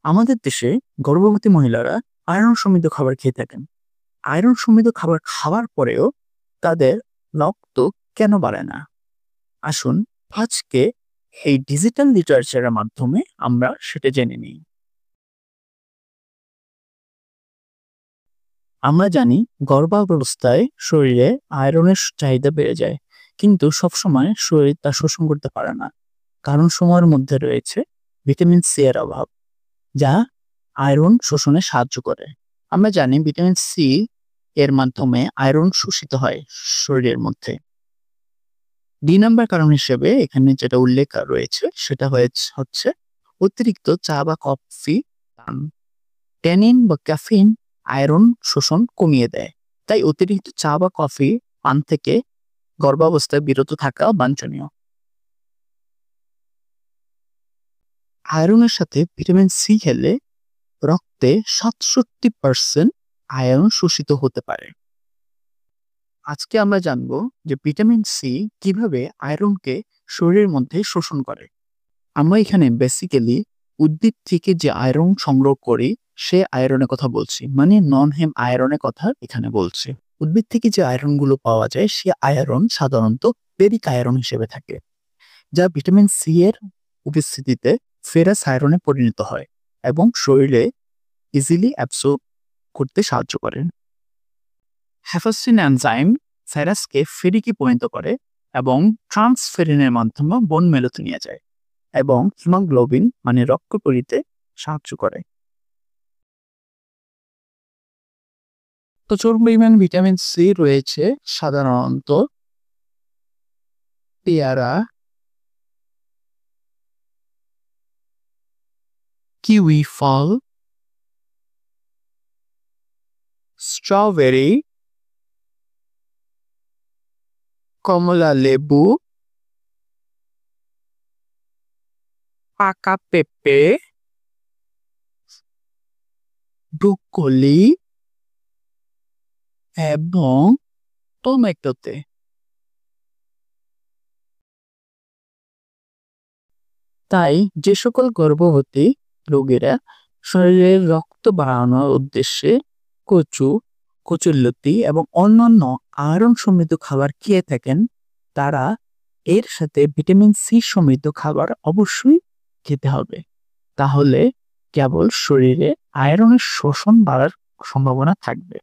আমাদের দেশে গর্ভবতী মহিলারা আয়রন সমৃদ্ধ খাবার খেয়ে থাকেন। আয়রন সমৃদ্ধ খাবার খাওয়ার পরেও তাদের রক্ত কেন বাড়ে না? আসুন আজকে এই ডিজিটাল লিটারেচারের মাধ্যমে আমরা সেটা জেনে নিই। আমরা জানি গর্ভাবস্থায় শরীরে আয়রনের চাহিদা বেড়ে যায়, কিন্তু সবসময় শরীর তা শোষণ করতে পারে না। কারণ সময়ের মধ্যে রয়েছে ভিটামিন সি এর অভাব, যা আয়রন শোষণে সাহায্য করে। আমরা জানি ভিটামিন সি এর মাধ্যমে আয়রন শোষিত হয় শরীরের মধ্যে। ২ নাম্বার কারণ হিসেবে এখানে যেটা উল্লেখ রয়েছে সেটা হচ্ছে অতিরিক্ত চা বা কফি পান। ট্যানিন বা ক্যাফিন আয়রন শোষণ কমিয়ে দেয়। তাই অতিরিক্ত চা বা কফি পান থেকে গর্ভাবস্থায় বিরত থাকা বাঞ্ছনীয়। আয়রনের সাথে ভিটামিন সি খেলে রক্তে ৬৭% আয়রন শোষিত হতে পারে। আজকে আমরা জানবো যে ভিটামিন সি কিভাবে আয়রনকে শরীরের মধ্যে শোষণ করে। আমরা এখানে বেসিক্যালি উদ্ভিদ থেকে যে আয়রন সংগ্রহ করি সে আয়রনের কথা বলছি, মানে নন হেম আয়রনের কথা এখানে বলছি। উদ্ভিদ থেকে যে আয়রন গুলো পাওয়া যায় সে আয়রন সাধারণত ফেরিক আয়রন হিসেবে থাকে, যা ভিটামিন সি এর উপস্থিতিতে ফেরাস আয়রনে পরিণত হয় এবং শরীরে ইজিলি অ্যাবসর্ব করতে সাহায্য করে। হ্যাফাসিন এনজাইম ফেরাসকে ফেরিকে পরিণত করে এবং ট্রান্সফেরিনের মাধ্যমে বোন মেরুতে নিয়ে যায় এবং হিমোগ্লোবিন মানে রক্ত তৈরিতে সাহায্য করে। প্রচুর পরিমাণ ভিটামিন সি রয়েছে সাধারণত পেয়ারা, কিউই ফল, স্ট্রবেরি, কমলা লেবু, পাকা পেঁপে, ব্রোকলি এবং টমেটোতে। তাই যে সকল গর্ভবতী রোগীরা শরীরের রক্ত বাড়ানোর উদ্দেশ্যে কচু, কচুরলতি এবং অন্যান্য আয়রন সমৃদ্ধ খাবার খেয়ে থাকেন, তারা এর সাথে ভিটামিন সি সমৃদ্ধ খাবার অবশ্যই খেতে হবে। তাহলে কেবল শরীরে আয়রনের শোষণ বাড়ার সম্ভাবনা থাকবে।